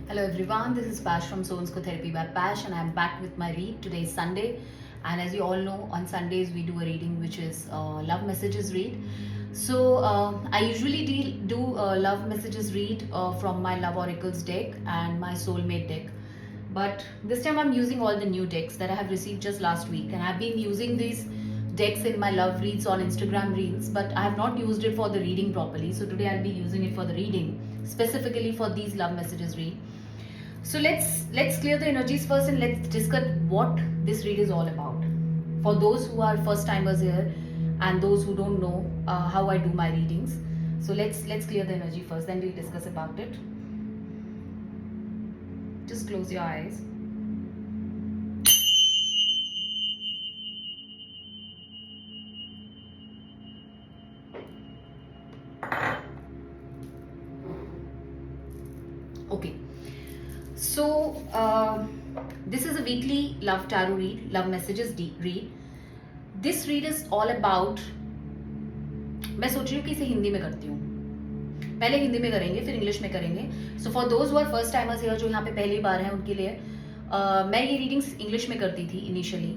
Hello everyone, this is Pash from Sonsko Therapy by Pash and I'm back with my read. Today is Sunday and as you all know on Sundays we do a reading which is Love Messages read. So I usually do Love Messages read from my Love Oracles deck and my Soulmate deck. But this time I'm using all the new decks that I have received just last week and I've been using these decks in my love reads on Instagram reels, but I have not used it for the reading properly. So today I'll be using it for the reading, specifically for these Love Messages read. So let's clear the energies first and let's discuss what this read is all about. For those who are first timers here and those who don't know how I do my readings, so let's clear the energy first. Then we'll discuss about it. Just close your eyes. Okay. So this is a weekly love tarot read, love messages read. This read is all about. मैं सोच रही हूँ कि इसे हिंदी में करती हूँ. पहले हिंदी में करेंगे फिर इंग्लिश में करेंगे. So for those who are first timers here जो यहाँ पे पहली बार हैं उनके लिए मैं ये रीडिंग्स इंग्लिश में करती थी इनिशियली,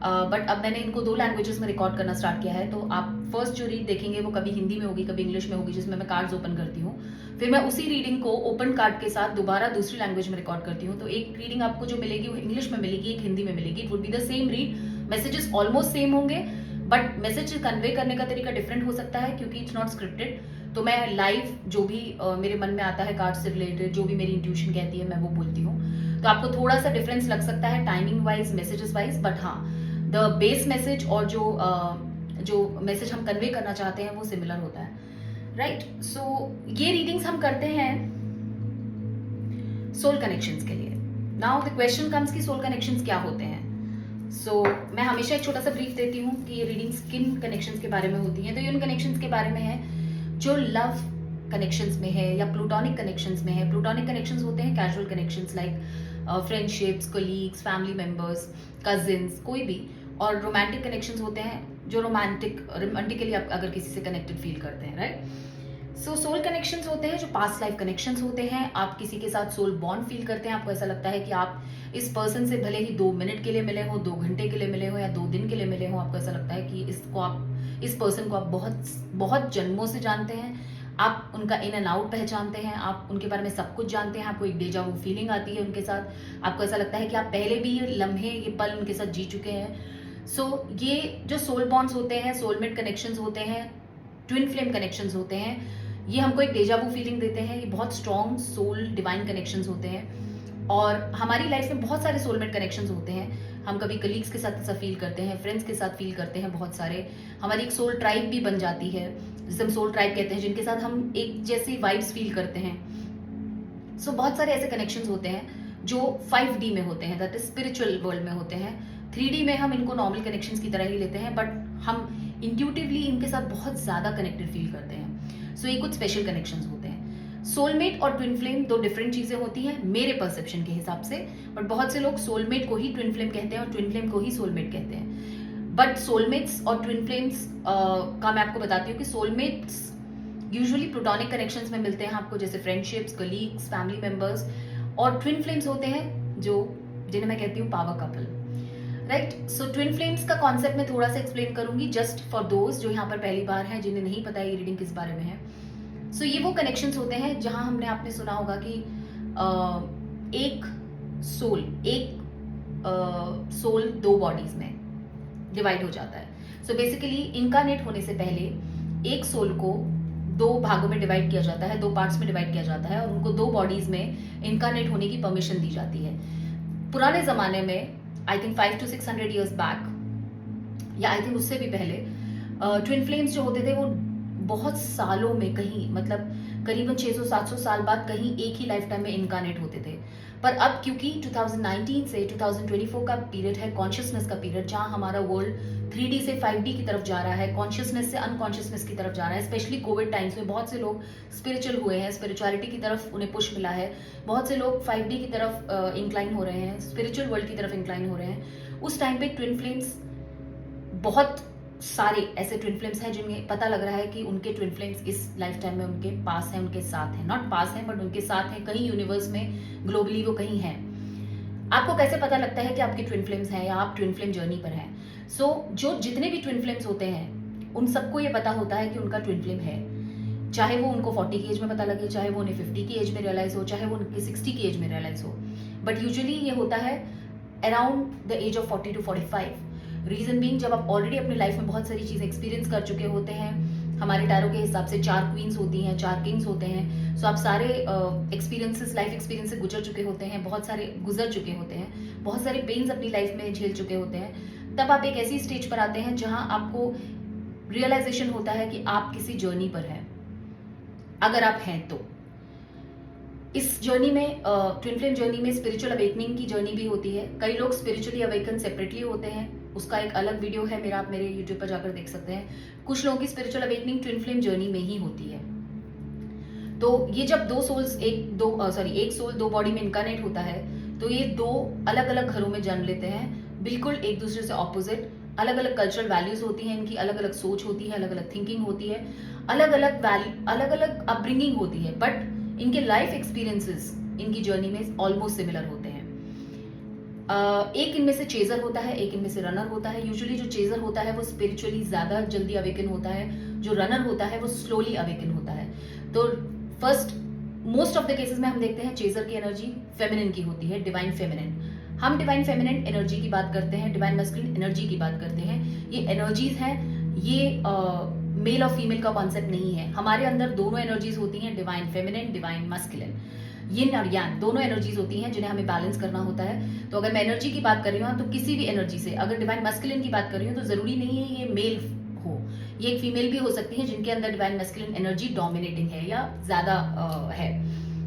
बट अब मैंने इनको 2 लैंग्वेजेस में रिकॉर्ड करना स्टार्ट किया है. तो आप फर्स्ट जो रीड देखेंगे वो कभी हिंदी में होगी कभी इंग्लिश में होगी, जिसमें मैं कार्ड्स ओपन करती हूँ. फिर मैं उसी रीडिंग को ओपन कार्ड के साथ दोबारा दूसरी लैंग्वेज में रिकॉर्ड करती हूँ. तो एक रीडिंग आपको जो मिलेगी वो इंग्लिश में मिलेगी, एक हिंदी में मिलेगी. It would be the same read, messages almost same होंगे बट मैसेज कन्वे करने का तरीका डिफरेंट हो सकता है क्योंकि इट्स नॉट स्क्रिप्टेड. तो मैं लाइव जो भी मेरे मन में आता है कार्ड से रिलेटेड, जो भी मेरी इंट्यूशन कहती है मैं वो बोलती हूँ. तो आपको थोड़ा सा डिफरेंस लग सकता है timing wise, messages wise, but हाँ द बेस मैसेज और जो मैसेज हम कन्वे करना चाहते हैं वो सिमिलर होता है, राइट. सो ये रीडिंग्स हम करते हैं सोल कनेक्शंस के लिए. नाउ द क्वेश्चन कम्स कि सोल कनेक्शंस क्या होते हैं. सो मैं हमेशा एक छोटा सा ब्रीफ देती हूँ कि ये रीडिंग्स किन कनेक्शंस के बारे में होती हैं. तो ये उन कनेक्शंस के बारे में है जो लव कनेक्शंस में है या प्लूटोनिक कनेक्शंस में है. प्लूटोनिक कनेक्शंस होते हैं casual connections like friendships, colleagues, family members, cousins, कोई भी. और रोमांटिक कनेक्शंस होते हैं जो रोमांटिकली आप अगर किसी से कनेक्टेड फील करते हैं, राइट. सो सोल कनेक्शंस होते हैं जो पास्ट लाइफ कनेक्शंस होते हैं. आप किसी के साथ सोल बॉन्ड फील करते हैं. आपको ऐसा लगता है कि आप इस पर्सन से भले ही 2 मिनट के लिए मिले हो, 2 घंटे के लिए मिले हो या 2 दिन के लिए मिले हो, आपको ऐसा लगता है कि इस पर्सन को आप बहुत बहुत जन्मों से जानते हैं. आप उनका इन एंड आउट पहचानते हैं, आप उनके बारे में सब कुछ जानते हैं. आपको एक डेजा वू फीलिंग आती है उनके साथ. आपको ऐसा लगता है कि आप पहले भी ये लम्हे, ये पल उनके साथ जी चुके हैं. सो ये जो सोल बॉन्ड्स होते हैं, सोलमेट कनेक्शंस होते हैं, ट्विन फ्लेम कनेक्शंस होते हैं, ये हमको एक डेजा वू फीलिंग देते हैं. ये बहुत स्ट्रॉन्ग सोल डिवाइन कनेक्शंस होते हैं. और हमारी लाइफ में बहुत सारे सोलमेट कनेक्शंस होते हैं. हम कभी कलीग्स के साथ ऐसा फील करते हैं, फ्रेंड्स के साथ फील करते हैं बहुत सारे. हमारी एक सोल ट्राइब भी बन जाती है जिसे हम सोल ट्राइब कहते हैं, जिनके साथ हम एक जैसी वाइब्स फील करते हैं. सो बहुत सारे ऐसे कनेक्शंस होते हैं जो 5D में होते हैं, दैट इज स्पिरिचुअल वर्ल्ड में होते हैं. 3D में हम इनको नॉर्मल कनेक्शंस की तरह ही लेते हैं बट हम इंट्यूटिवली इनके साथ बहुत ज्यादा कनेक्टेड फील करते हैं. सो ये कुछ स्पेशल कनेक्शंस होते हैं. सोलमेट और ट्विन फ्लेम 2 डिफरेंट चीजें होती हैं मेरे परसेप्शन के हिसाब से, बट बहुत से लोग सोलमेट को ही ट्विन फ्लेम कहते हैं और ट्विन फ्लेम को ही सोलमेट कहते हैं. बट सोलमेट्स और ट्विन फ्लेम्स का मैं आपको बताती हूँ कि सोलमेट्स यूजुअली प्लूटोनिक कनेक्शंस में मिलते हैं आपको, जैसे फ्रेंडशिप्स, कलीग्स, फैमिली मेंबर्स. और ट्विन फ्लेम्स होते हैं जिन्हें मैं कहती हूँ पावर कपल, राइट. सो ट्विन फ्लेम्स का कॉन्सेप्ट मैं थोड़ा सा एक्सप्लेन करूंगी जस्ट फॉर दोज जो यहाँ पर पहली बार हैं, जिन्हें नहीं पता ये रीडिंग किस बारे में है. सो ये वो कनेक्शंस होते हैं जहां आपने सुना होगा कि एक सोल 2 बॉडीज में डिवाइड हो जाता है. सो बेसिकली इनकार्नेट होने से पहले एक सोल को 2 भागों में डिवाइड किया जाता है, 2 पार्ट्स में डिवाइड किया जाता है और उनको 2 बॉडीज में इनकार्नेट होने की परमिशन दी जाती है. पुराने जमाने में I think 500 to 600 years back या आई थिंक उससे भी पहले ट्विन फ्लेम्स जो होते थे वो बहुत सालों में कहीं मतलब करीबन 600-700 साल बाद कहीं एक ही लाइफ टाइम में इनकार्नेट होते थे. पर अब क्योंकि 2019 से 2024 का पीरियड है, कॉन्शियसनेस का पीरियड, जहां हमारा वर्ल्ड 3D से 5D की तरफ जा रहा है, कॉन्शियसनेस से अनकॉन्शियसनेस की तरफ जा रहा है. स्पेशली कोविड टाइम्स में बहुत से लोग स्पिरिचुअल हुए हैं, स्पिरिचुअलिटी की तरफ उन्हें पुश मिला है. बहुत से लोग 5D की तरफ इंक्लाइन हो रहे हैं, स्पिरिचुअल वर्ल्ड की तरफ इंक्लाइन हो रहे हैं. उस टाइम पे ट्विन फ्लेम्स बहुत सारे ऐसे ट्विन फ्लेम्स हैं जिनमें पता लग रहा है कि उनके ट्विन फ्लेम्स इस लाइफ टाइम में उनके पास हैं, उनके साथ हैं, नॉट पास हैं बट उनके साथ हैं, कहीं यूनिवर्स में ग्लोबली वो कहीं हैं। आपको कैसे पता लगता है कि आपके ट्विन फ्लेम्स हैं या आप ट्विन फ्लेम जर्नी पर हैं? जो जितने भी ट्विन फ्लेम्स होते हैं उन सबको ये पता होता है कि उनका ट्विन फ्लेम है, चाहे वो उनको 40 की एज में पता लगे, चाहे वो उन्हें 50 की एज में रियलाइज हो, चाहे वो उनके 60 की एज में रियलाइज हो, बट यूजुअली ये होता है around the age of 40 to 45। Reason being, जब आप ऑलरेडी अपनी लाइफ में बहुत सारी चीजें एक्सपीरियंस कर चुके होते हैं, हमारे टैरो के हिसाब से 4 क्वींस होती हैं, 4 किंग्स होते हैं, सो आप सारे एक्सपीरियंसेस, लाइफ एक्सपीरियंस से गुजर चुके होते हैं, बहुत सारे गुजर चुके होते हैं, बहुत सारे पेन्स अपनी लाइफ में झेल चुके होते हैं। तब आप एक ऐसी स्टेज पर आते हैं जहां आपको रियलाइजेशन होता है कि आप किसी जर्नी पर हैं, अगर आप हैं तो। इस जर्नी में, ट्विन फ्लेम जर्नी में स्पिरिचुअल अवेकनिंग की जर्नी भी होती है। कई लोग स्पिरिचुअली अवेकन सेपरेटली होते हैं, उसका एक अलग वीडियो है मेरा, आप मेरे यूट्यूब पर जाकर देख सकते हैं। कुछ लोगों की spiritual awakening twin flame journey में ही होती है। तो ये जब दो सोल्स एक सोल दो बॉडी में इनकारनेट होता है, तो ये दो अलग अलग घरों में जन्म लेते हैं, बिल्कुल एक दूसरे से ऑपोजिट। अलग अलग कल्चरल वैल्यूज होती हैं इनकी, अलग अलग सोच होती है, अलग अलग थिंकिंग होती है, अलग अलग अपब्रिंगिंग होती है, बट इनके लाइफ एक्सपीरियंसेस इनकी जर्नी में ऑलमोस्ट सिमिलर होते हैं। एक इनमें से चेजर होता है, एक इनमें से रनर होता है। यूजुअली जो चेजर होता है वो स्पिरिचुअली ज्यादा जल्दी अवेकन होता है, जो रनर होता है वो स्लोली अवेकन होता है। तो first most of the cases में हम देखते हैं चेजर की एनर्जी फेमिनिन की होती है, डिवाइन फेमिनिन। हम डिवाइन फेमिनिन एनर्जी की बात करते हैं, डिवाइन मस्कुलिन एनर्जी की बात करते हैं। ये एनर्जीज हैं, ये मेल और फीमेल का कॉन्सेप्ट नहीं है। हमारे अंदर दोनों एनर्जीज होती हैं, डिवाइन फेमिनिन, डिवाइन मस्कुलिन, यिन और यांग दोनों एनर्जीज होती हैं जिन्हें हमें बैलेंस करना होता है। तो अगर मैं एनर्जी की बात कर रही हूँ तो किसी भी एनर्जी से, अगर डिवाइन मस्कुलिन की बात कर रही हूँ तो जरूरी नहीं है ये मेल हो, ये एक फीमेल भी हो सकती है जिनके अंदर डिवाइन मस्कुलिन एनर्जी डोमिनेटिंग है या ज्यादा है।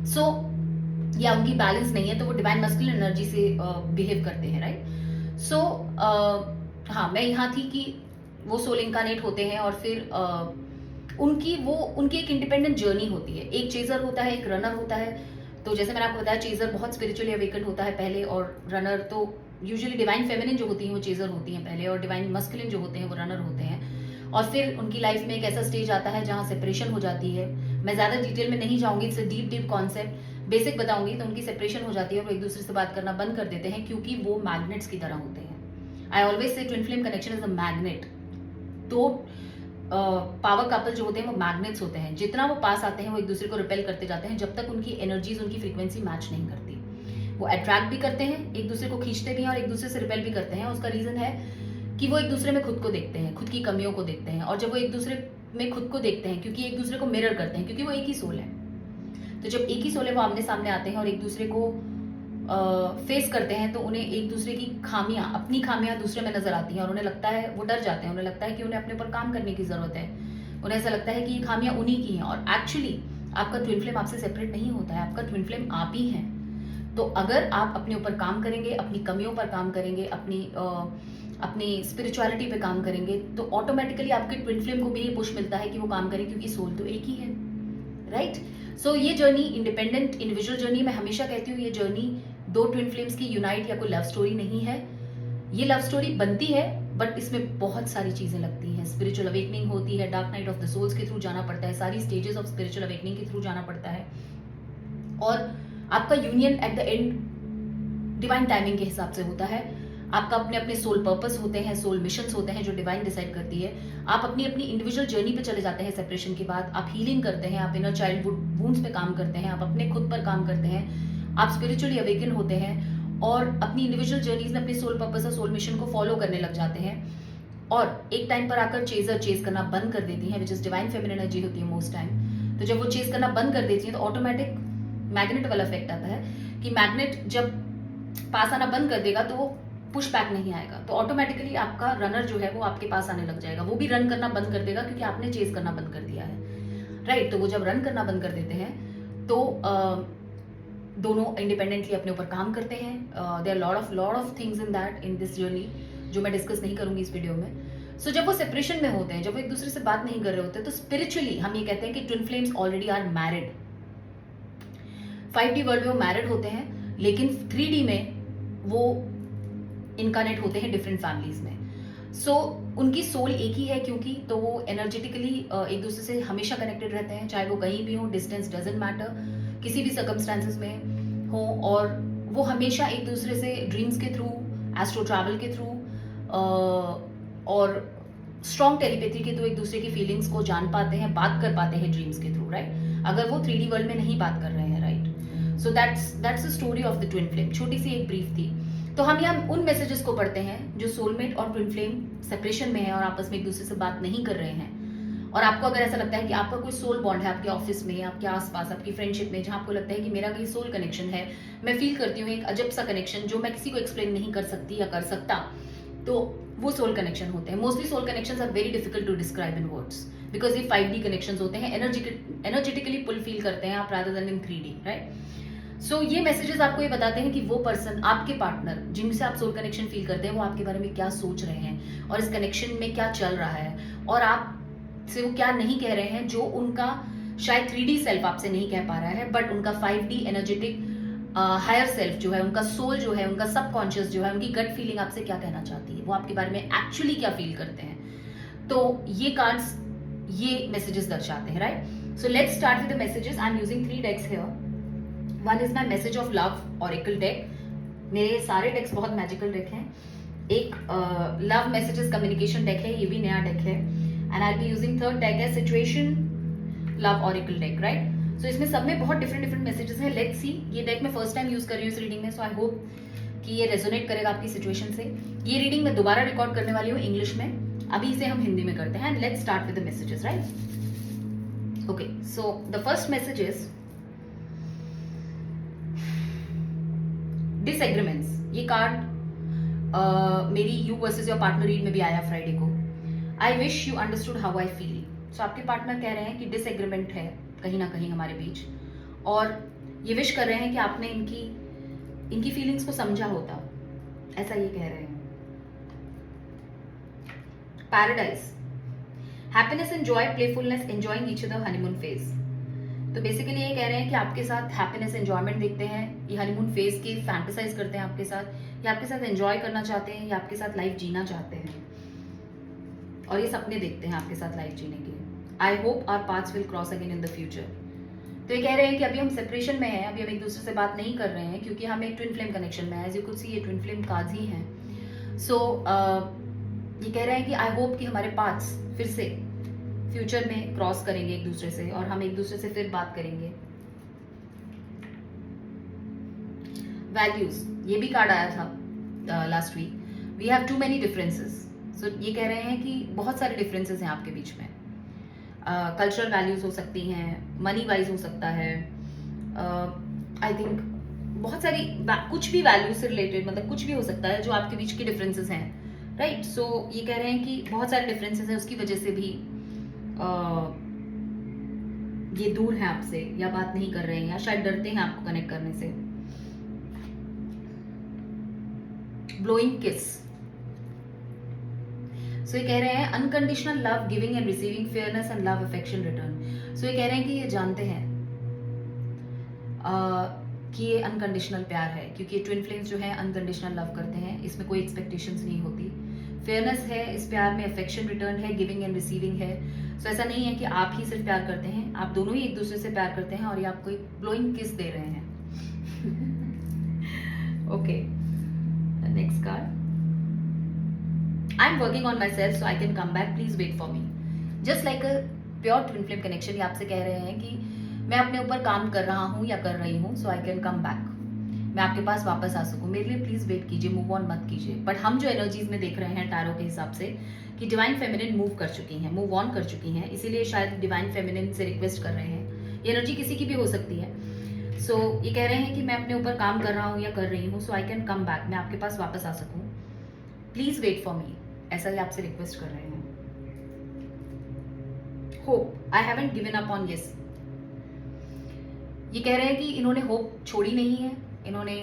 सो या उनकी बैलेंस नहीं है तो वो डिवाइन मस्कुलिन एनर्जी से बिहेव करते हैं, राइट। सो हाँ, मैं यहाँ थी कि वो सोल इनकारनेट होते हैं और फिर उनकी एक इंडिपेंडेंट जर्नी होती है। एक चेजर होता है, एक रनर होता है। तो जैसे मैंने आपको बताया, चेजर बहुत स्पिरिचुअली अवेकन होता है पहले, और रनर तो यूजुअली डिवाइन फेमिनिन जो होती हैं वो चेजर होती हैं पहले, और डिवाइन मस्कुलिन जो होते हैं वो रनर होते हैं। और फिर उनकी लाइफ में एक ऐसा स्टेज आता है जहाँ सेपरेशन हो जाती है। मैं ज्यादा डिटेल में नहीं जाऊंगी, it's a deep concept, basic बताऊंगी। तो उनकी सेपरेशन हो जाती है, वो एक दूसरे से बात करना बंद कर देते हैं क्योंकि वो मैग्नेट्स की तरह होते हैं। I always say twin flame connection is a magnet. तो पावर कपल जो होते हैं वो मैग्नेट्स होते हैं, जितना वो पास आते हैं वो एक दूसरे को रिपेल करते जाते हैं जब तक उनकी एनर्जीज, उनकी फ्रीक्वेंसी मैच नहीं करती। वो अट्रैक्ट भी करते हैं, एक दूसरे को खींचते भी हैं और एक दूसरे से रिपेल भी करते हैं। उसका रीजन है कि वो एक दूसरे में खुद को देखते हैं, खुद की कमियों को देखते हैं, और जब वो एक दूसरे में खुद को देखते हैं, क्योंकि एक दूसरे को मिरर करते हैं, क्योंकि वो एक ही सोल है, तो जब एक ही सोल है वो आमने सामने आते हैं और एक दूसरे को फेस करते हैं, तो उन्हें एक दूसरे की खामियां, अपनी खामियां दूसरे में नजर आती हैं और उन्हें लगता है, वो डर जाते हैं, उन्हें लगता है कि उन्हें अपने ऊपर काम करने की जरूरत है। उन्हें ऐसा लगता है कि ये खामियां उन्हीं की हैं, और एक्चुअली आपका ट्विन फ्लेम आपसे सेपरेट नहीं होता है, आपका ट्विन फ्लेम आप ही हैं। तो अगर आप अपने ऊपर काम करेंगे, अपनी कमियों पर काम करेंगे, अपनी स्पिरिचुअलिटी पे काम करेंगे, तो ऑटोमेटिकली आपके ट्विन फ्लेम को भी ये पुश मिलता है कि वो काम करें, क्योंकि सोल तो एक ही है, राइट। सो ये जर्नी इंडिपेंडेंट इंडिविजुअल जर्नी, मैं हमेशा कहती हूँ ये जर्नी दो ट्विन फ्लेम्स की यूनाइट या कोई लव स्टोरी नहीं है। ये लव स्टोरी बनती है बट इसमें बहुत सारी चीजें लगती हैं। स्पिरिचुअल अवेकनिंग होती है, dark night of the souls के थ्रू जाना पड़ता है, सारी स्टेजेस ऑफ स्पिरिचुअल अवेकनिंग के थ्रू जाना पड़ता है, और आपका union at the end divine timing के हिसाब से होता है। आपका अपने अपने सोल पर्पस होते हैं, सोल मिशंस होते हैं जो डिवाइन डिसाइड करती है। आप अपनी अपनी इंडिविजुअल जर्नी पे चले जाते हैं सेपरेशन के बाद, आप हीलिंग करते हैं, आप इनर चाइल्डहुड वुंड्स पे काम करते हैं, आप अपने खुद पर काम करते हैं, आप स्पिरिचुअली अवेकन होते हैं और अपनी इंडिविजुअल जर्नीज में अपने सोल पर्पस और सोल मिशन को फॉलो करने लग जाते हैं। और एक टाइम पर आकर चेज करना बंद कर देती हैं, which is divine feminine energy होती है मोस्ट टाइम। तो जब वो चेज करना बंद कर देती है तो ऑटोमेटिक मैग्नेट वाला इफेक्ट आता है कि मैग्नेट जब पास आना बंद कर देगा तो वो पुश बैक नहीं आएगा, तो ऑटोमेटिकली आपका रनर जो है वो आपके पास आने लग जाएगा, वो भी रन करना बंद कर देगा क्योंकि आपने चेज करना बंद कर दिया है, राइट। तो वो जब रन करना बंद कर देते हैं तो दोनों इंडिपेंडेंटली अपने ऊपर काम करते हैं। There are lot of things in that in this journey जो मैं डिस्कस नहीं करूंगी इस वीडियो में। सो जब वो सेपरेशन में होते हैं, जब वो एक दूसरे से बात नहीं कर रहे होते, तो स्पिरिचुअली हम ये कहते हैं कि twin flames already are married. 5D world में वो मैरिड होते हैं, लेकिन 3D में वो इनकारनेट होते हैं डिफरेंट फैमिलीज में। सो उनकी सोल एक ही है, क्योंकि तो वो एनर्जेटिकली एक दूसरे से हमेशा कनेक्टेड रहते हैं, चाहे वो कहीं भी हो, डिस्टेंस डजेंट मैटर, किसी भी सर्कमस्टांसेस में हो। और वो हमेशा एक दूसरे से ड्रीम्स के थ्रू, एस्ट्रो ट्रैवल के थ्रू और स्ट्रॉन्ग टेलीपैथी के थ्रू एक दूसरे की फीलिंग्स को जान पाते हैं, बात कर पाते हैं ड्रीम्स के थ्रू, राइट, अगर वो 3D वर्ल्ड में नहीं बात कर रहे हैं, right. So that's the story of the twin flame. छोटी सी एक ब्रीफ थी। तो हम यहाँ उन मैसेजेस को पढ़ते हैं जो सोलमेट और ट्विन फ्लेम सेपरेशन में है और आपस में एक दूसरे से बात नहीं कर रहे हैं। और आपको अगर ऐसा लगता है कि आपका कोई सोल बॉन्ड है आपके ऑफिस में, आपके आसपास, आपकी फ्रेंडशिप में, जहाँ आपको लगता है कि मेरा कहीं सोल कनेक्शन है, मैं फील करती हूँ एक अजब सा कनेक्शन जो मैं किसी को एक्सप्लेन नहीं कर सकती या कर सकता, तो वो सोल कनेक्शन होते हैं। Mostly soul connections are very difficult to describe in words because ये 5D कनेक्शंस होते हैं, एनर्जेटिकली पुल फील करते हैं आप rather then in 3D, right. सो ये मैसेजेस आपको ये बताते हैं कि वो पर्सन, आपके पार्टनर जिनसे आप सोल कनेक्शन फील करते हैं, वो आपके बारे में क्या सोच रहे हैं और इस कनेक्शन में क्या चल रहा है, और आप से वो क्या नहीं कह रहे हैं जो उनका शायद 3D सेल्फ आपसे नहीं कह पा रहा है, बट उनका 5D एनर्जेटिक हायर सेल्फ जो है, उनका सोल जो है, उनका सबकॉन्शियस जो है, उनकी गट फीलिंग आपसे क्या कहना चाहती है, वो आपके बारे में एक्चुअली क्या फील करते हैं। तो ये कार्ड्स ये मैसेजेस दर्शाते हैं, right. So let's start with the messages. I am using 3 decks here. One is my message of love oracle deck. मेरे सारे डेक्स बहुत मैजिकल डेक हैं। एक लव मैसेजेस कम्युनिकेशन डेक है, ये भी नया डेक है। And I be using third deck है situation love oracle deck, right. So इसमें सब में बहुत डिफरेंट मैसेजेस हैं। लेट्स सी, ये डेक मैं फर्स्ट टाइम यूज कर रही हूँ इस रीडिंग में, सो आई होप कि ये रेजोनेट करेगा आपकी सिचुएशन से। ये रीडिंग मैं दोबारा रिकॉर्ड करने वाली हूँ इंग्लिश में, अभी इसे हम हिंदी में करते हैं। And let's start with the messages, right. Okay, so the first message is disagreements. ये कार्ड मेरी you versus your partner read में भी आया फ्राइडे को। I wish you understood how I feel. So आपके पार्टनर कह रहे हैं कि डिसएग्रीमेंट है कहीं ना कहीं हमारे बीच, और ये विश कर रहे हैं कि आपने इनकी फीलिंग्स को समझा होता, ऐसा ये कह रहे हैं। Paradise, happiness and Joy, playfulness, enjoying each other, honeymoon phase. तो बेसिकली ये कह रहे हैं कि आपके साथ हैप्पीनेस एंजॉयमेंट देखते हैं, ये हनीमून फेज की फैंटेसाइज करते हैं आपके साथ, या आपके साथ एंजॉय करना चाहते हैं, या आपके साथ लाइफ जीना चाहते हैं, और ये सपने देखते हैं आपके साथ लाइफ जीने के। I hope our paths will cross again in the future. तो ये कह रहे हैं कि अभी हम सेपरेशन में हैं, अभी हम एक दूसरे से बात नहीं कर रहे हैं, क्योंकि हम एक ट्विन फ्लेम कनेक्शन में है। एज यू कुड सी, ये ट्विन फ्लेम कार्ड्स ही हैं। सो ये कह रहे हैं कि आई होप कि हमारे पाथ्स फिर से फ्यूचर में क्रॉस करेंगे एक दूसरे से, और हम एक दूसरे से फिर बात करेंगे। वैल्यूज, ये भी कार्ड आया था last week. We have too many differences. So ये कह रहे हैं कि बहुत सारे डिफरेंसेस हैं आपके बीच में। कल्चरल वैल्यूज हो सकती हैं, मनी वाइज हो सकता है, आई थिंक बहुत सारी कुछ भी वैल्यूज से रिलेटेड, मतलब कुछ भी हो सकता है जो आपके बीच के डिफरेंसेस हैं, राइट। सो ये कह रहे हैं कि बहुत सारे डिफरेंसेस हैं, उसकी वजह से भी ये दूर हैं आपसे, या बात नहीं कर रहे हैं, या शायद डरते हैं आपको कनेक्ट करने से। ब्लोइंग किस। सो ये कह रहे हैं unconditional love, giving and receiving, fairness and love, affection, return. So ये कह रहे हैं कि ये जानते हैं कि ये अनकंडीशनल प्यार है, क्योंकि ये ट्विन फ्लेम्स जो है अनकंडीशनल लव करते हैं, इसमें कोई एक्सपेक्टेशंस नहीं होती। फेयरनेस है इस प्यार में, अफेक्शन, रिटर्न है, गिविंग एंड रिसीविंग है। सो ऐसा नहीं है कि आप ही सिर्फ प्यार करते हैं, आप दोनों ही एक दूसरे से प्यार करते हैं, और ये आपको एक ब्लोइंग किस दे रहे हैं। Okay, next card. I am working on myself so I can come back, please wait for me. Just like a pure twin flame connection, ये आपसे कह रहे हैं कि मैं अपने ऊपर काम कर रहा हूँ या कर रही हूँ, so I can come back, मैं आपके पास वापस आ सकूँ, मेरे लिए प्लीज वेट कीजिए, मूव ऑन मत कीजिए। बट हम जो एनर्जीज में देख रहे हैं टैरो के हिसाब से कि डिवाइन फेमिनिन मूव कर चुकी हैं, मूव ऑन कर चुकी हैं, इसीलिए शायद डिवाइन फेमिनिन से रिक्वेस्ट कर रहे हैं। ये एनर्जी किसी की भी हो सकती है। सो ये कह रहे हैं कि मैं अपने ऊपर काम कर रहा हूँ या कर रही हूँ, so I can come back, मैं आपके पास वापस आ सकूँ, प्लीज वेट फॉर मी, ऐसा ही आपसे रिक्वेस्ट कर रहे हैं। Hope, I haven't given up on yes. ये कह रहे हैं कि इन्होंने होप छोड़ी नहीं है, इन्होंने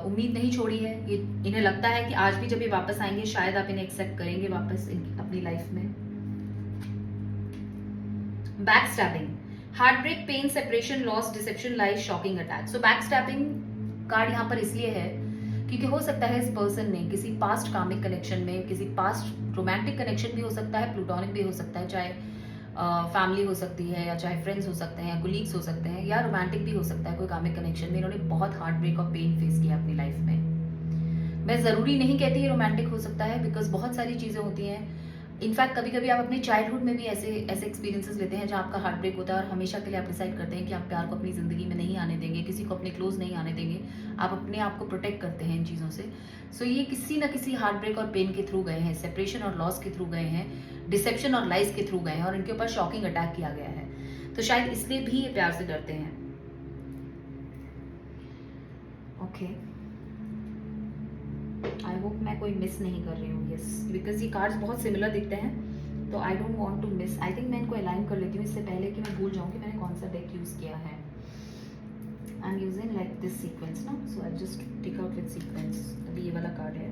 उम्मीद नहीं छोड़ी है। ये इन्हें लगता है कि आज भी जब ये वापस आएंगे शायद आप इन्हें एक्सेप्ट करेंगे वापस अपनी लाइफ में। Backstabbing, heartbreak, pain, separation, loss, deception, lies, shocking attack. So backstabbing card यहाँ पर इसलिए है क्योंकि हो सकता है इस पर्सन ने किसी पास्ट कामिक कनेक्शन में, किसी पास्ट रोमांटिक कनेक्शन भी हो सकता है, प्लूटोनिक भी हो सकता है, चाहे फैमिली हो सकती है या चाहे फ्रेंड्स हो सकते हैं, कोलीग्स हो सकते हैं, या रोमांटिक भी हो सकता है कोई कामिक कनेक्शन में इन्होंने बहुत हार्ट ब्रेक और पेन फेस किया अपनी लाइफ में। मैं ज़रूरी नहीं कहती ये रोमांटिक हो सकता है, बिकॉज बहुत सारी चीज़ें होती हैं। इनफैक्ट कभी कभी आप अपने चाइल्डहुड में भी ऐसे ऐसे एक्सपीरियंसेस लेते हैं जहाँ आपका हार्ट ब्रेक होता है और हमेशा के लिए आप डिसाइड करते हैं कि आप प्यार को अपनी ज़िंदगी में नहीं आने देंगे, किसी को अपने क्लोज नहीं आने देंगे, आप अपने आप को प्रोटेक्ट करते हैं इन चीज़ों से। सो ये किसी ना किसी हार्ट ब्रेक और पेन के थ्रू गए हैं, सेपरेशन और लॉस के थ्रू गए हैं, डिसेप्शन और लाइज के थ्रू गए हैं और इनके ऊपर शॉकिंग अटैक किया गया है, तो शायद इसलिए भी ये प्यार से डरते हैं। ओके, आई होप मैं कोई मिस नहीं कर रही हूँ। यस, बिकॉज ये कार्ड्स बहुत सिमिलर दिखते हैं, तो I don't want to miss. I think मैं इनको अलाइन कर लेती हूँ इससे पहले कि मैं भूल जाऊँ कि मैंने कौन सा डेक यूज़ किया है। I am using like this sequence ना, so I just take out with sequence. अभी ये वाला कार्ड है।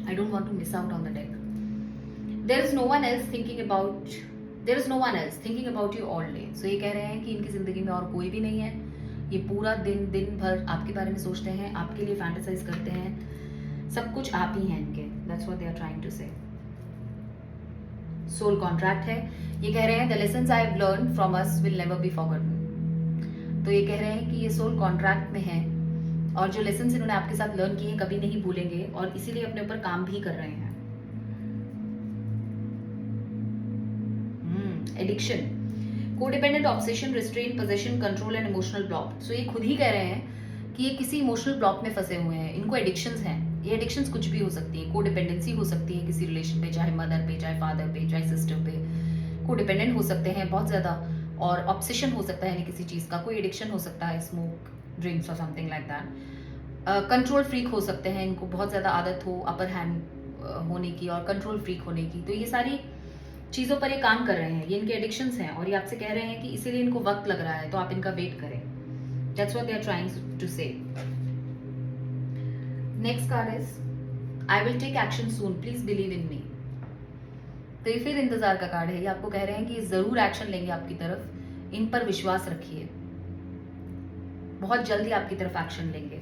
I don't want to miss out on the deck. There is no one else thinking about you all day. So ये कह रहे हैं कि इनकी ज़िंदगी में और कोई भी नहीं है, ये पूरा दिन भर आपके बारे में सोचते हैं, आपके लिए फैंटेसाइज करते हैं, सब कुछ आप ही हैं इनके। That's what they are trying to say. Soul contract है। ये कह रहे हैं the lessons I have learn from us will never be forgotten. तो ये कह रहे हैं कि ये सोल कॉन्ट्रैक्ट में है और जो लेसन्स इन्होंने आपके साथ लर्न किए हैं कभी नहीं भूलेंगे और इसीलिए अपने ऊपर काम भी कर रहे हैं। Addiction, codependent, obsession, restrain, possession, control and emotional block. So ये खुद ही कह रहे हैं कि ये किसी इमोशनल ब्लॉक में फंसे हुए हैं, इनको एडिक्शंस हैं। ये एडिक्शंस कुछ भी हो सकती है, कोडिपेंडेंसी हो सकती है किसी रिलेशन पे, चाहे मदर पे, चाहे फादर पे, चाहे सिस्टर पे, कोडिपेंडेंट हो सकते हैं बहुत ज़्यादा, और ऑब्सेशन हो सकता है यानी किसी चीज़ का, कोई एडिक्शन हो सकता है, स्मोक, ड्रिंक्स और something like that. Control freak हो सकते हैं, इनको बहुत ज़्यादा आदत हो अपर हैंड होने की और कंट्रोल फ्रीक होने की। तो ये सारी चीज़ों पर ये काम कर रहे हैं, ये इनके एडिक्शंस हैं और ये आपसे कह रहे हैं कि इसीलिए इनको वक्त लग रहा है, तो आप इनका वेट करें। That's what they are trying to say. Next card is I will take action soon, please believe in me. तो ये फिर इंतजार का कार्ड है। ये आपको कह रहे हैं कि जरूर एक्शन लेंगे आपकी तरफ, इन पर विश्वास रखिए, बहुत जल्दी आपकी तरफ एक्शन लेंगे।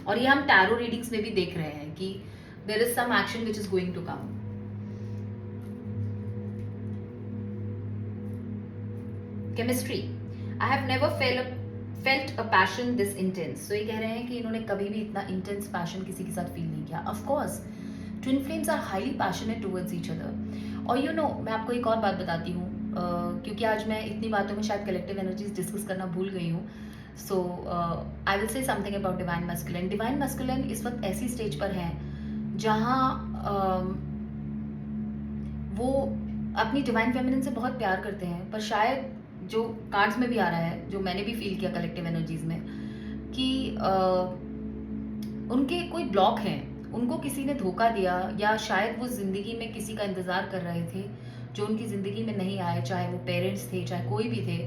और ये हम टैरो रीडिंग्स में भी देख रहे हैं कि there is some action which is going to come. Chemistry, I have never felt a passion this intense. So ये कह रहे हैं कि इन्होंने कभी भी इतना इंटेंस पैशन किसी के साथ फील नहीं किया। Of course twin flames are highly passionate towards each other. और यू नो, मैं आपको एक और बात बताती हूँ, क्योंकि आज मैं इतनी बातों में शायद कलेक्टिव एनर्जीज डिस्कस करना भूल गई हूँ। So I will say something about divine masculine. Divine masculine इस वक्त ऐसी स्टेज पर है जहाँ वो अपनी डिवाइन फेमिनिन से बहुत प्यार करते हैं, पर शायद जो कार्ड्स में भी आ रहा है, जो मैंने भी फील किया कलेक्टिव एनर्जीज में, कि उनके कोई ब्लॉक हैं, उनको किसी ने धोखा दिया, या शायद वो ज़िंदगी में किसी का इंतज़ार कर रहे थे जो उनकी ज़िंदगी में नहीं आए, चाहे वो पेरेंट्स थे, चाहे कोई भी थे,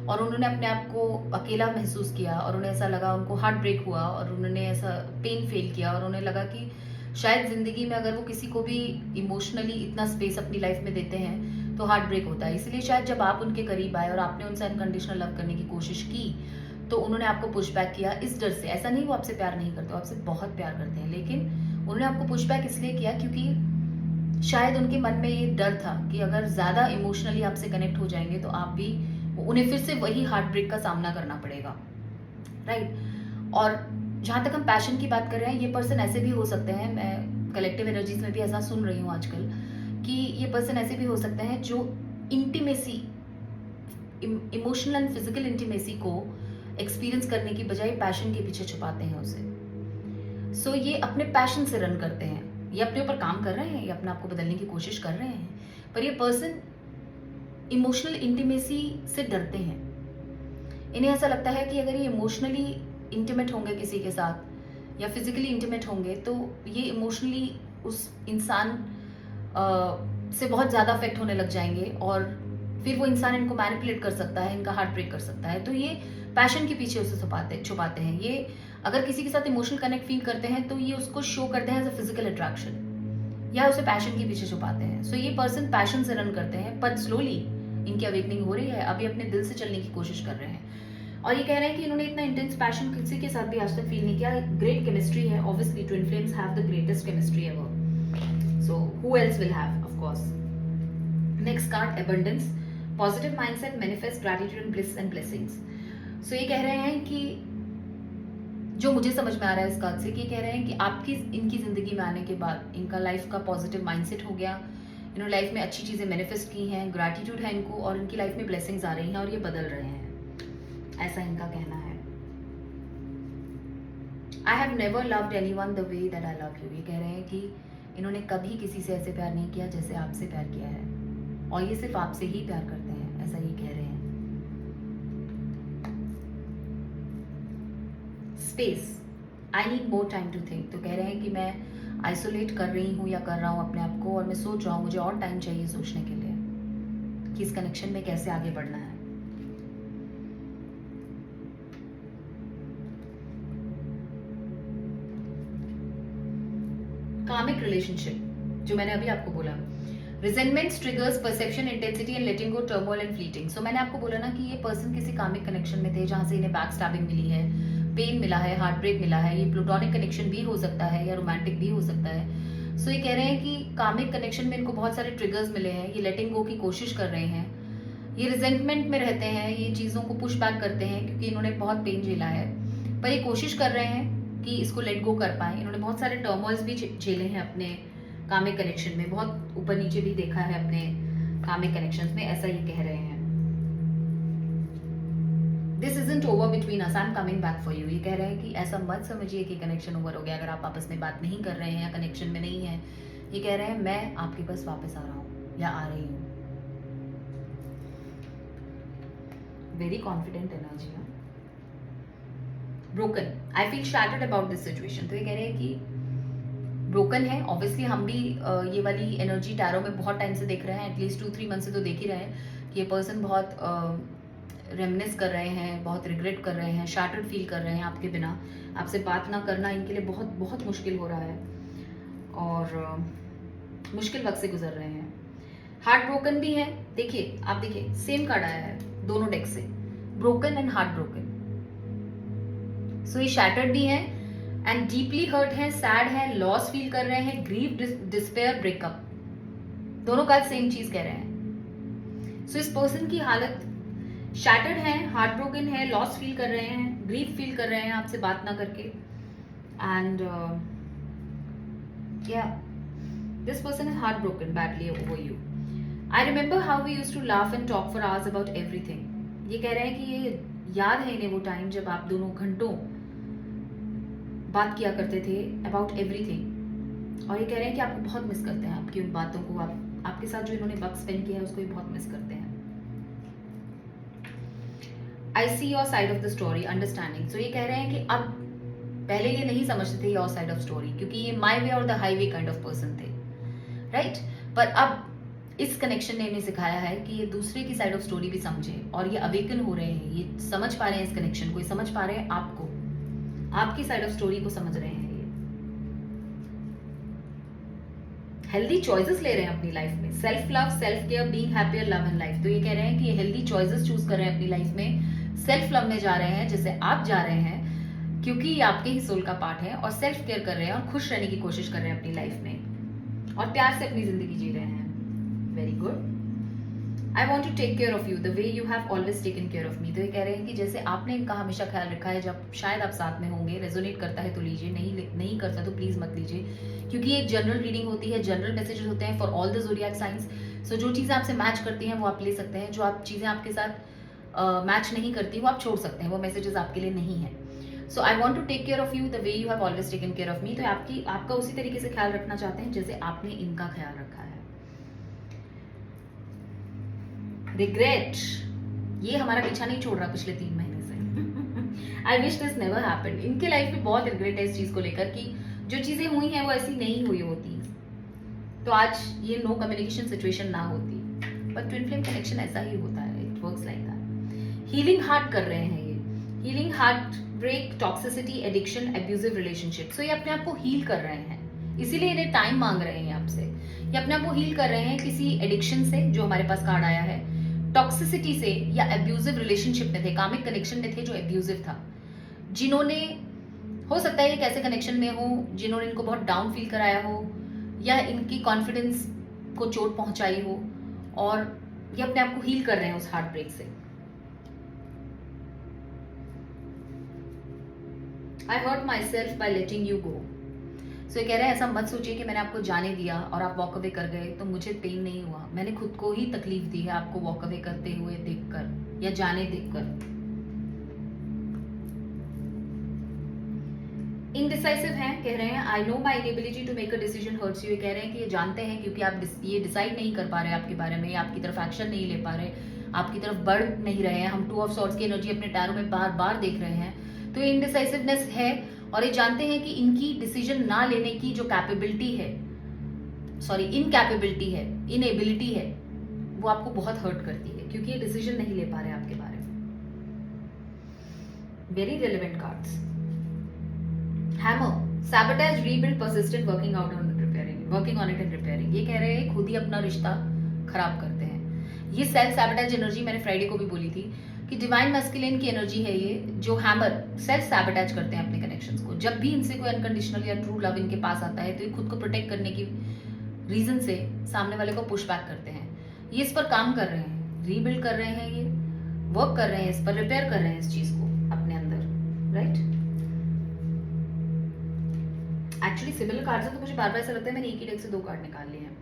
और उन्होंने अपने आप को अकेला महसूस किया और उन्हें ऐसा लगा, उनको हार्ट ब्रेक हुआ और उन्होंने ऐसा पेन फील किया और उन्हें लगा कि शायद ज़िंदगी में अगर वो किसी को भी इमोशनली इतना स्पेस अपनी लाइफ में देते हैं तो हार्ट ब्रेक होता है। इसलिए शायद जब आप उनके करीब आए और आपने उनसे अनकंडीशनल लव करने की कोशिश की तो उन्होंने आपको पुश बैक किया इस डर से। ऐसा नहीं वो आपसे प्यार नहीं करते, वो आपसे बहुत प्यार करते हैं, लेकिन उन्होंने आपको पुश बैक इसलिए किया क्योंकि शायद उनके मन में ये डर था कि अगर ज़्यादा इमोशनली आपसे कनेक्ट हो जाएंगे तो आप भी, उन्हें फिर से वही हार्ट ब्रेक का सामना करना पड़ेगा, राइट। और जहाँ तक हम पैशन की बात कर रहे हैं, ये पर्सन ऐसे भी हो सकते हैं, मैं कलेक्टिव एनर्जीज में भी ऐसा सुन रही हूँ आजकल, कि ये पर्सन ऐसे भी हो सकते हैं जो intimacy, emotional and physical intimacy को एक्सपीरियंस करने की बजाय पैशन के पीछे छुपाते हैं उसे। सो ये अपने पैशन से रन करते हैं, ये अपने ऊपर काम कर रहे हैं, ये अपने आप को बदलने की कोशिश कर रहे हैं, पर ये पर्सन इमोशनल इंटीमेसी से डरते हैं। इन्हें ऐसा लगता है कि अगर ये इमोशनली इंटीमेट होंगे किसी के साथ या फिजिकली इंटीमेट होंगे तो ये इमोशनली उस इंसान से बहुत ज़्यादा अफेक्ट होने लग जाएंगे और फिर वो इंसान इनको मैनिपुलेट कर सकता है, इनका हार्ट ब्रेक कर सकता है। तो ये पैशन के पीछे उसे छुपाते हैं। ये अगर किसी के साथ इमोशनल कनेक्ट फील करते हैं तो ये उसको शो करते हैं एज अ फिजिकल अट्रैक्शन, या उसे पैशन के पीछे छुपाते हैं। सो ये पर्सन पैशन से रन करते हैं, पर स्लोली इनकी अवेकनिंग हो रही है, अभी अपने दिल से चलने की कोशिश कर रहे हैं। और ये कह रहे हैं कि इन्होंने इतना इंटेंस पैशन किसी के साथ भी आज तक फील नहीं किया. ग्रेट केमिस्ट्री है. Obviously twin flames have the greatest chemistry ever. So who else will have, of course. Next card, abundance. Positive mindset, manifest gratitude and bliss and blessings. So ये कह रहे हैं कि जो मुझे समझ में आ रहा है इस कार्ड से, कि कह रहे हैं कि आपकी इनकी जिंदगी में आने के बाद इनका लाइफ का पॉजिटिव माइंडसेट हो गया. इन्होंने लाइफ में अच्छी चीजें मैनिफेस्ट की हैं, ग्रैटिट्यूड है इनको, और इनकी लाइफ में ब्लेसिंग्स आ रही हैं और ये बदल रहे हैं, ऐसा इनका कहना है. आई have never loved anyone the way that I love you. ये कह रहे हैं कि इन्होंने कभी किसी से ऐसे प्यार नहीं किया जैसे आपसे प्यार किया है, और ये सिर्फ आपसे ही प्यार करते हैं, ऐसा ये कह रहे हैं. Space. I need more time to think. तो कह रहे हैं कि मैं आइसोलेट कर रही हूँ या कर रहा हूँ अपने आप को, और मैं सोच रहा हूँ, मुझे और टाइम चाहिए सोचने के लिए कि इस कनेक्शन में कैसे आगे बढ़ना है. कार्मिक रिलेशनशिप, जो मैंने अभी आपको बोला. Resentment triggers perception intensity and letting go turmoil and fleeting. So मैंने आपको बोला ना कि ये पर्सन किसी कार्मिक कनेक्शन में थे जहां से इन्हें बैक स्टैबिंग मिली है, पेन मिला है, हार्ट ब्रेक मिला है. ये प्लूटोनिक कनेक्शन भी हो सकता है या रोमांटिक भी हो सकता है. सो ये कह रहे हैं कि कार्मिक कनेक्शन में इनको बहुत सारे ट्रिगर्स मिले हैं, ये लेटिंग गो की कोशिश कर रहे हैं, ये रिजेंटमेंट में रहते हैं, ये चीज़ों को पुश बैक करते हैं क्योंकि इन्होंने बहुत पेन झेला है, पर ये कोशिश कर रहे हैं कि इसको लेट गो कर पाए. इन्होंने बहुत सारे टर्मोइल्स भी झेले हैं अपने कार्मिक कनेक्शन में, बहुत ऊपर नीचे भी देखा है अपने कार्मिक कनेक्शंस में, ऐसा ये कह रहे हैं. This isn't over between us, I am coming back for you. ये कह रहे हैं कि ऐसा मत समझिए कि कनेक्शन ओवर हो गया अगर आप आपस में बात नहीं कर रहे हैं या कनेक्शन में नहीं है. ये कह रहे हैं मैं आपके पास वापस आ रहा हूँ या आ रही हूँ. Very confident energy. Broken. I feel shattered about this situation. तो ये कह रहे हैं कि ब्रोकन है. ऑब्वियसली हम भी ये वाली एनर्जी टैरो में बहुत टाइम से देख रहे हैं, एटलीस्ट 2-3 मंथ से तो देख ही रहे हैं कि ये पर्सन बहुत रेमनेस कर रहे हैं, बहुत रिग्रेट कर रहे हैं, शैटर्ड फील कर रहे हैं आपके बिना. आपसे बात ना करना इनके लिए बहुत बहुत मुश्किल हो रहा है और मुश्किल वक्त से गुजर रहे हैं. हार्ट ब्रोकन भी है. देखिए, आप देखिए सेम कार्ड आया है दोनों डेक से, ब्रोकन एंड हार्ट ब्रोकन. सो ये शैटर्ड भी है एंड डीपली हर्ट है, सैड है, लॉस फील कर रहे हैं, ग्रीव, डिस्पेयर, ब्रेकअप. दोनों कार्ड सेम चीज कह रहे हैं. सो इस पर्सन की हालत शैटर्ड है, हार्ट ब्रोकन है, लॉस फील कर रहे हैं, ग्रीव फील कर रहे हैं आपसे बात ना करके. And this person is heartbroken badly over you. I remember how we used to laugh and talk for hours about everything. ये कह रहे हैं कि ये याद है इन्हें वो टाइम जब आप दोनों घंटों बात किया करते थे अबाउट एवरीथिंग. और ये कह रहे हैं कि आपको बहुत मिस करते हैं, आपकी उन बातों को, आपके साथ जो इन्होंने वक्त स्पेंड किया है उसको भी बहुत मिस करते हैं. I see your side of the story, understanding. So ये कह रहे हैं कि अब पहले ये नहीं समझते थे योर साइड ऑफ स्टोरी क्योंकि ये माई वे और the highway kind of person थे, राइट? पर अब इस कनेक्शन ने इन्हें सिखाया है कि ये दूसरे की साइड ऑफ स्टोरी भी समझे और ये अवेकन हो रहे हैं, ये समझ पा रहे हैं इस कनेक्शन को, ये समझ पा रहे हैं आपको, आपकी साइड ऑफ स्टोरी को समझ रहे हैं. ये हेल्दी चॉइसेस ले रहे हैं अपनी लाइफ में. Self love, self care, being happier, love in life. तो ये कह रहे हैं कि ये हेल्दी चॉइसेस चूज कर रहे हैं अपनी लाइफ में, सेल्फ लव में जा रहे हैं जैसे आप जा रहे हैं क्योंकि ये आपके ही सोल का पार्ट है, और सेल्फ केयर कर रहे हैं और खुश रहने की कोशिश कर रहे हैं अपनी लाइफ में और प्यार से अपनी जिंदगी जी रहे हैं. Very good. I want to take care of you the way you have always taken care of me. तो ये कह रहे हैं कि जैसे आपने इनका हमेशा ख्याल रखा है, जब शायद आप साथ में होंगे, रेजोनेट करता है तो लीजिए, नहीं करता तो प्लीज मत लीजिए, क्योंकि एक जनरल रीडिंग होती है, जनरल मैसेजेस होते हैं for all the zodiac signs. So जो चीज़ें आपसे मैच करती हैं वो आप ले सकते हैं, जो आप चीज़ें आपके साथ मैच नहीं करती वो आप छोड़ सकते हैं, वो मैसेजेस आपके लिए नहीं है. So I want to take care of you the way you have always taken care of me. तो आपका उसी तरीके से ख्याल रखना चाहते हैं जैसे आपने इनका ख्याल रखा है. रिग्रेट, ये हमारा पीछा नहीं छोड़ रहा पिछले 3 महीने से. I wish this never happened. इनके लाइफ में बहुत रिग्रेट है इस चीज को लेकर कि जो चीजें हुई हैं वो ऐसी नहीं हुई होती तो आज ये नो कम्युनिकेशन सिचुएशन ना होती. बट ट्विन फ्लेम कनेक्शन ऐसा ही होता है, it works like that. Healing heart कर रहे हैं ये, healing heartbreak, toxicity, addiction, abusive relationship. So ये अपने आप को हील कर रहे हैं, इसीलिए इन्हें टाइम मांग रहे हैं आपसे. ये अपने आप को हील कर रहे हैं किसी एडिक्शन से, जो हमारे पास कार्ड आया है, टॉक्सिसिटी से या एब्यूजिव रिलेशनशिप में थे, कामिक कनेक्शन में थे जो एब्यूजिव था, जिन्होंने, हो सकता है एक ऐसे कनेक्शन में हो जिन्होंने इनको बहुत डाउन फील कराया हो या इनकी कॉन्फिडेंस को चोट पहुंचाई हो, और ये अपने आप को हील कर रहे हैं उस हार्ट ब्रेक से। I hurt myself by letting you go. So ये कह रहे हैं ऐसा मत सोचिए कि मैंने आपको जाने दिया और आप वॉक अवे कर गए तो मुझे पेन नहीं हुआ, मैंने खुद को ही तकलीफ दी है आपको वॉक अवे करते हुए देखकर या जाने देखकर। इनडिसाइसिव हैं, कह रहे हैं I know my inability to make a decision hurts you. कह रहे हैं कि ये जानते हैं क्योंकि आप ये डिसाइड नहीं कर पा रहे आपके बारे में, आपकी तरफ एक्शन नहीं ले पा रहे, आपकी तरफ बढ़ नहीं रहे हैं। हम 2 ऑफ सॉर्ड्स की एनर्जी अपने टैरो में बार बार देख रहे हैं, तो ये इनडिसाइसिवनेस है और ये जानते हैं कि इनकी डिसीजन ना लेने की जो कैपेबिलिटी है, सॉरी इनकैपेबिलिटी है, इनएबिलिटी है, वो आपको बहुत हर्ट करती है क्योंकि ये डिसीजन नहीं ले पा रहे आपके बारे में। Very relevant cards. Hammer, sabotage, rebuild, persistent, working out on repairing, working on it and repairing. ये कह रहे हैं खुद ही अपना रिश्ता खराब करते हैं। ये सेल्फ सैबोटेज एनर्जी मैंने फ्राइडे को भी बोली थी कि डिवाइन मैस्कुलिन की एनर्जी है ये, जो हैमर सेल्फ सैबोटेज करते हैं अपने कनेक्शंस को। जब भी इनसे कोई अनकंडीशनल या ट्रू लव इनके पास आता है तो ये खुद को प्रोटेक्ट करने की रीजन से सामने वाले को पुश बैक करते हैं। ये इस पर काम कर रहे हैं, रीबिल्ड कर रहे हैं, ये वर्क कर रहे हैं, इस पर रिपेयर कर रहे हैं इस चीज को अपने अंदर, राइट। एक्चुअली सिमिलर कार्ड्स हैं तो मुझे बार बार ऐसा लगता है मैंने एक ही डेक से 2 कार्ड निकाल लिए हैं।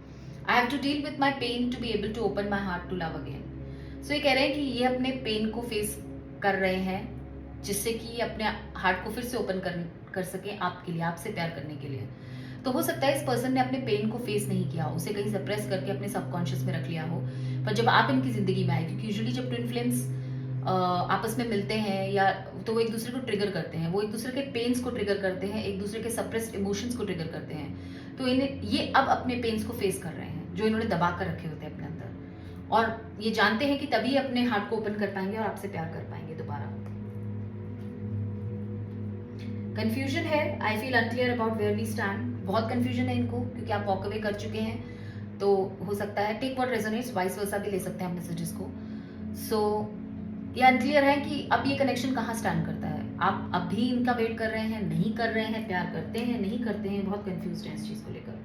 I have to deal with my pain to be able to open my heart to love again. So ये कह रहे हैं कि ये अपने पेन को फेस कर रहे हैं जिससे कि अपने हार्ट को फिर से ओपन कर सके आपके लिए, आपसे प्यार करने के लिए। तो हो सकता है इस पर्सन ने अपने पेन को फेस नहीं किया, उसे कहीं सप्रेस करके अपने सबकॉन्शियस में रख लिया हो, पर जब आप इनकी जिंदगी में आए, क्योंकि यूजुअली जब ट्विन फ्लेम्स आपस में मिलते हैं या तो वो एक दूसरे को ट्रिगर करते हैं, वो एक दूसरे के पेन्स को ट्रिगर करते हैं, एक दूसरे के सप्रेस्ड इमोशंस को ट्रिगर करते हैं। तो इन्हें ये अब अपने पेन्स को फेस कर रहे हैं जो इन्होंने दबा कर रखे होते हैं अपने अंदर, और ये जानते हैं कि तभी अपने हार्ट को ओपन कर पाएंगे और आपसे प्यार कर पाएंगे दोबारा। कंफ्यूजन है, I feel unclear about where we stand. बहुत कंफ्यूजन है इनको क्योंकि आप वॉक अवे कर चुके हैं, तो हो सकता है take what resonates, vice versa भी ले सकते हैं आप मैसेजेस को। सो ये अनक्लियर है कि अब ये कनेक्शन कहाँ स्टैंड करता है। आप अब भी इनका वेट कर रहे हैं, नहीं कर रहे हैं, प्यार करते हैं, नहीं करते हैं, बहुत कंफ्यूज्ड हैं इस चीज़ को लेकर,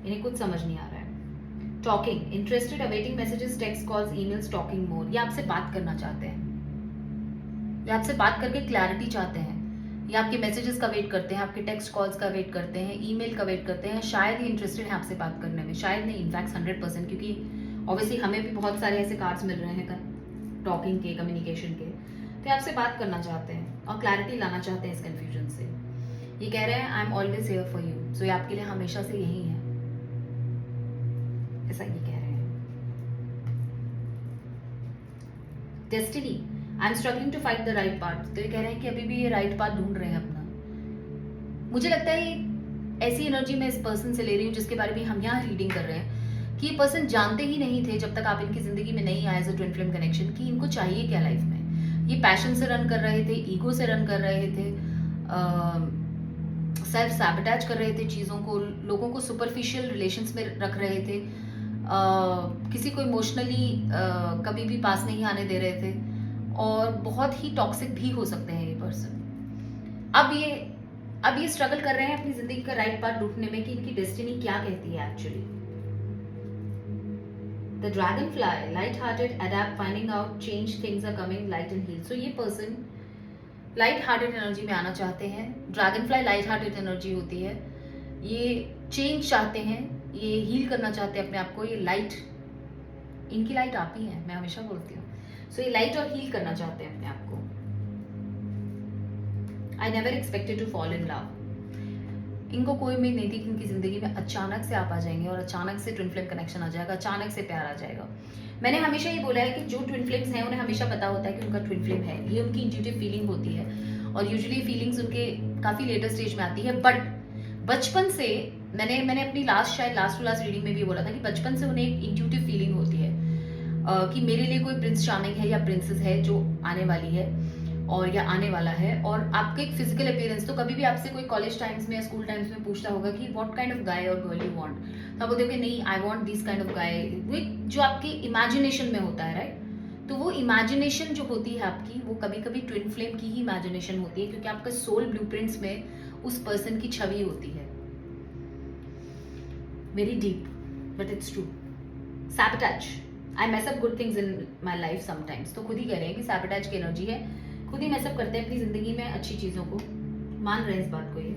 इन्हें कुछ समझ नहीं आ रहा है। Talking, interested, awaiting messages, text, calls, emails, talking मोर। ये आपसे बात करना चाहते हैं, ये आपसे बात करके क्लैरिटी चाहते हैं, ये आपके मैसेजेस का वेट करते हैं, आपके टेक्स्ट कॉल्स का वेट करते हैं, ईमेल का वेट करते हैं। शायद ये इंटरेस्टेड है आपसे बात करने में, शायद नहीं, इनफैक्ट 100%, क्योंकि ऑब्वियसली हमें भी बहुत सारे ऐसे कार्ड्स मिल रहे हैं टॉकिंग के, कम्युनिकेशन के। तो आपसे बात करना चाहते हैं और क्लैरिटी लाना चाहते हैं इस कंफ्यूजन से। ये कह रहे हैं I am always here for you. So ये आपके लिए हमेशा से यही है, ऐसा ये कह रहे हैं। Destiny, I am struggling to find the right path. तो ये कह रहे हैं कि अभी भी ये राइट पाथ ढूंढ रहे हैं अपना। मुझे लगता है ऐसी एनर्जी मैं इस पर्सन से ले रही हूँ जिसके बारे में हम यहाँ रीडिंग कर रहे हैं कि ये पर्सन जानते ही नहीं थे जब तक आप इनकी जिंदगी में नहीं आए as a twin flame connection कि इनको चाहिए क्या लाइफ में। ये पैशन से रन कर रहे थे, ईगो से रन कर रहे थे, सेल्फ सैबोटेज कर रहे थे चीज़ों को, लोगों को सुपरफिशियल रिलेशंस में रख रहे थे, किसी को इमोशनली कभी भी पास नहीं आने दे रहे थे, और बहुत ही टॉक्सिक भी हो सकते हैं ये पर्सन। अब ये स्ट्रगल कर रहे हैं अपनी जिंदगी का राइट पाथ ढूंढने में कि इनकी डेस्टिनी क्या कहती है actually. The dragonfly, light-hearted, adapt, finding out, change, things are coming, light and heal. So ये person light-hearted energy में आना चाहते हैं। Dragonfly light-hearted energy होती है। ये change चाहते हैं, ये heal करना चाहते हैं अपने आप को। ये light, इनकी light आप ही हैं, मैं हमेशा बोलती हूँ। So ये light और heal करना चाहते हैं अपने आप को। I never expected to fall in love. इनको कोई उम्मीद नहीं थी कि इनकी जिंदगी में अचानक से आप आ जाएंगे और अचानक से ट्विन फ्लेम कनेक्शन आ जाएगा, अचानक से प्यार आ जाएगा। मैंने हमेशा ये बोला है कि जो ट्विन फ्लेम्स हैं उन्हें हमेशा पता होता है कि उनका ट्विन फ्लेम है, ये उनकी इंट्यूटिव फीलिंग होती है, और यूजुअली फीलिंग्स उनके काफ़ी लेटर स्टेज में आती है। बट बचपन से मैंने अपनी लास्ट टू लास्ट रीडिंग में भी बोला था कि बचपन से उन्हें एक इंट्यूटिव फीलिंग होती है कि मेरे लिए कोई प्रिंस चार्मिंग है या प्रिंसेस है जो आने वाली है, और या आने वाला है, और आपके एक फिजिकल अपीयरेंस, तो कभी भी आपसे कोई कॉलेज टाइम्स में या स्कूल टाइम्स में पूछता होगा कि व्हाट काइंड ऑफ गाय और गर्ल यू वांट, तो आप बोलोगे नहीं I want this kind of guy, वो जो आपके इमेजिनेशन में होता है, राइट। तो वो इमेजिनेशन जो होती है आपकी, वो कभी कभी ट्विन फ्लेम की ही इमेजिनेशन होती है, क्योंकि आपका सोल ब्लूप्रिंट्स में उस पर्सन की छवि होती है। Very deep but it's true. Sabotage, I mess up good things in my life sometimes, तो खुद ही कह रहे हैं कि सैबोटेज की एनर्जी है, खुद ही मैस अप करते हैं अपनी जिंदगी में अच्छी चीजों को, मान रहे हैं इस बात को ये।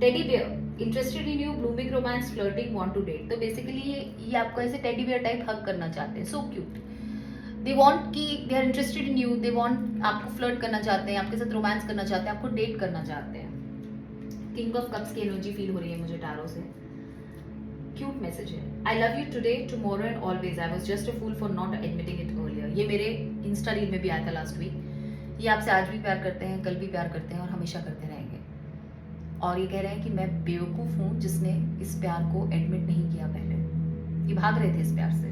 Teddy bear, interested in you, blooming romance, flirting, want to date, तो बेसिकली ये आपको ऐसे टेडी बियर टाइप हग करना चाहते हैं, सो क्यूट। दे वांट कि they are interested in you, they want आपको फ्लर्ट करना चाहते हैं, आपके साथ रोमांस करना चाहते हैं, आपको डेट करना चाहते हैं। किंग ऑफ कप्स की एनर्जी फील हो रही है मुझे टैरो से। क्यूट मैसेज है। I love you today, tomorrow and always, I was just a fool for not admitting it earlier, ये मेरे इंस्टा रील में भी आया था लास्ट वीक। ये आपसे आज भी प्यार करते हैं, कल भी प्यार करते हैं और हमेशा करते रहेंगे। और ये कह रहे हैं कि मैं बेवकूफ़ हूँ जिसने इस प्यार को एडमिट नहीं किया पहले। ये भाग रहे थे इस प्यार से।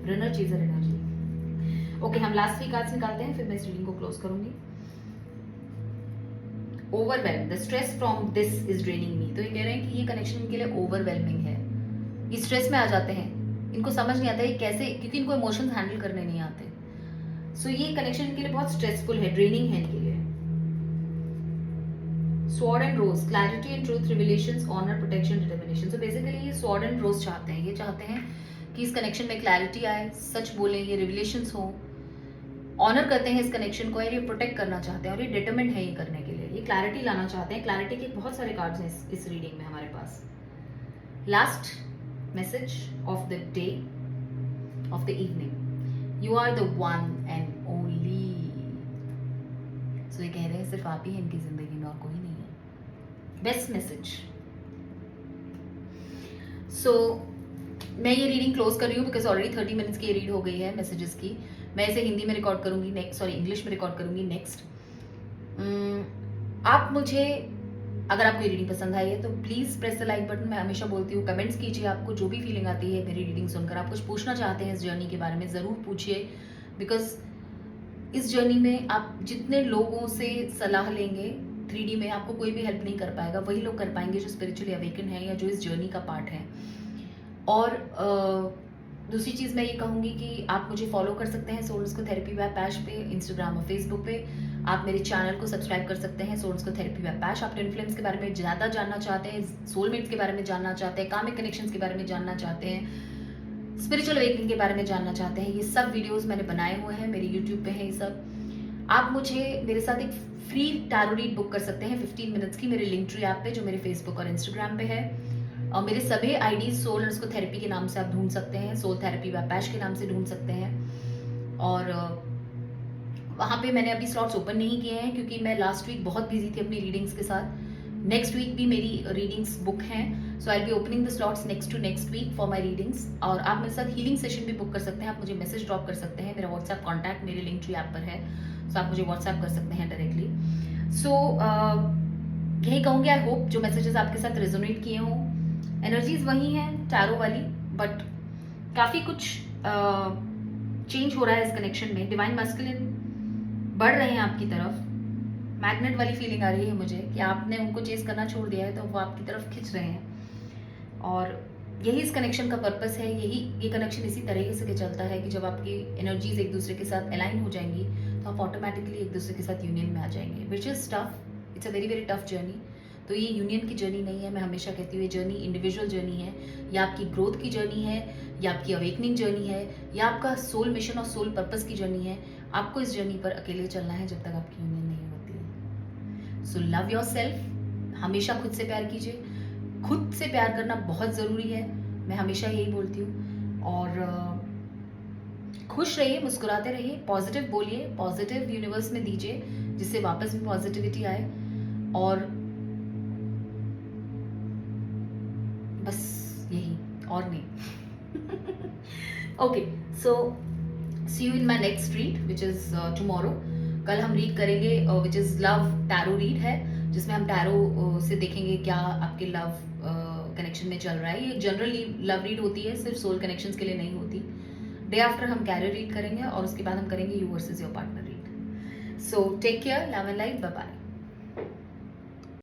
Runner chaser energy. ओके, हम लास्ट 3 कार्ड्स निकालते हैं, फिर मैं इस रीडिंग को क्लोज करूंगी। Overwhelm, the stress from this is draining me, तो ये कह रहे हैं कि ये कनेक्शन इनके लिए ओवरवेलमिंग है, ये स्ट्रेस में आ जाते हैं, इनको समझ नहीं आता है कैसे, क्योंकि इनको इमोशंस हैंडल करने नहीं आते। सो ये कनेक्शन इनके लिए बहुत स्ट्रेसफुल है, ड्रेनिंग है इनके लिए। Sword and rose, clarity and truth, revelations, honour, protection, determination. So basically ये स्वॉर्ड एंड रोज चाहते हैं, ये चाहते हैं कि इस कनेक्शन में क्लैरिटी आए, सच बोले, ये रिविलेशंस हो, ऑनर करते हैं इस कनेक्शन को, और ये प्रोटेक्ट करना चाहते हैं, और ये डिटरमिन्ड है ये करने के लिए, ये क्लैरिटी लाना चाहते हैं। क्लैरिटी के बहुत सारे कार्ड्स हैं इस रीडिंग में हमारे पास। Last message of the day, of the evening, you are the one and only. So ये कह रहे हैं सिर्फ आप ही हैं इनकी जिंदगी में और कोई नहीं है। Best message. सो मैं ये रीडिंग क्लोज कर रही हूँ बिकॉज ऑलरेडी 30 मिनट्स की रीड हो गई है मैसेजेस की। मैं इसे हिंदी में रिकॉर्ड करूंगी नेक्स्ट, सॉरी इंग्लिश में रिकॉर्ड करूंगी नेक्स्ट। आप मुझे, अगर आपको ये रीडिंग पसंद आई है तो please press the like button. मैं हमेशा बोलती हूँ कमेंट्स कीजिए, आपको जो भी फीलिंग आती है मेरी रीडिंग सुनकर, आप कुछ पूछना चाहते हैं इस जर्नी के बारे में ज़रूर पूछिए, बिकॉज इस जर्नी में आप जितने लोगों से सलाह लेंगे 3D में, आपको कोई भी हेल्प नहीं कर पाएगा, वही लोग कर पाएंगे जो स्पिरिचुअली अवेकन है या जो इस जर्नी का पार्ट है। और दूसरी चीज़ मैं ये कहूँगी कि आप मुझे फॉलो कर सकते हैं सोल्स को थेरेपी वेब पैश पे, इंस्टाग्राम और फेसबुक पे। आप मेरे चैनल को सब्सक्राइब कर सकते हैं सोल्स को थेरेपी वेब पैश। आप ट्विन फ्लेम्स के बारे में ज़्यादा जानना चाहते हैं, सोलमेट्स के बारे में जानना चाहते हैं, कामिक कनेक्शंस के बारे में जानना चाहते हैं, स्पिरिचुअल अवेकनिंग के बारे में जानना चाहते हैं, ये सब वीडियोज़ मैंने बनाए हुए हैं, मेरे यूट्यूब पे है ये सब। आप मुझे मेरे साथ एक फ्री टैरो रीड बुक कर सकते हैं 15 मिनट्स की, मेरे लिंक ट्री ऐप पे जो मेरे फेसबुक और इंस्टाग्राम पे है। और मेरे सभी आईडी सोल उसको थेरेपी के नाम से आप ढूंढ सकते हैं, सोल थेरेपी वेब पैश के नाम से ढूंढ सकते हैं। और वहाँ पे मैंने अभी स्लॉट्स ओपन नहीं किए हैं क्योंकि मैं लास्ट वीक बहुत बिजी थी अपनी रीडिंग्स के साथ। नेक्स्ट वीक भी मेरी रीडिंग्स बुक हैं, so I be opening the slots next to next week for my readings. और आप मेरे साथ हीलिंग सेशन भी बुक कर सकते हैं, आप मुझे मैसेज ड्रॉप कर सकते हैं, मेरा व्हाट्सएप कॉन्टैक्ट मेरे लिंक ट्री ऐप पर है, सो आप मुझे व्हाट्सएप कर सकते हैं डायरेक्टली। सो यही कहूँगी, आई होप जो मैसेजेस आपके साथ रेजोनेट किए हों। एनर्जीज वही हैं टैरो वाली, बट काफ़ी कुछ चेंज हो रहा है इस कनेक्शन में। डिवाइन मैस्कुलिन बढ़ रहे हैं आपकी तरफ, मैग्नेट वाली फीलिंग आ रही है मुझे कि आपने उनको चेस करना छोड़ दिया है तो वो आपकी तरफ खिंच रहे हैं। और यही इस कनेक्शन का पर्पस है, ये कनेक्शन इसी तरीके से चलता है कि जब आपकी एनर्जीज एक दूसरे के साथ अलाइन हो जाएंगी तो आप ऑटोमेटिकली एक दूसरे के साथ यूनियन में आ जाएंगे, which is tough, it's a very very tough journey. तो ये यूनियन की जर्नी नहीं है, मैं हमेशा कहती हूँ ये जर्नी इंडिविजुअल जर्नी है, या आपकी ग्रोथ की जर्नी है, या आपकी अवेकनिंग जर्नी है, या आपका सोल मिशन और सोल पर्पस की जर्नी है। आपको इस जर्नी पर अकेले चलना है जब तक आपकी यूनियन नहीं होती है। सो लव योर सेल्फ, हमेशा खुद से प्यार कीजिए, खुद से प्यार करना बहुत ज़रूरी है, मैं हमेशा यही बोलती हूँ। और खुश रहिए, मुस्कुराते रहिए, पॉजिटिव बोलिए, पॉजिटिव यूनिवर्स में दीजिए जिससे वापस भी पॉजिटिविटी आए। और बस यही, और नहीं। Okay, so see you in my next read which is tomorrow. कल हम रीड करेंगे which is love tarot read है, जिसमें हम टैरो से देखेंगे क्या आपके लव कनेक्शन में चल रहा है। ये जनरली लव रीड होती है, सिर्फ सोल कनेक्शंस के लिए नहीं होती। डे आफ्टर हम कैरियर रीड करेंगे और उसके बाद हम करेंगे you versus your partner read. So take care, love and light, bye bye.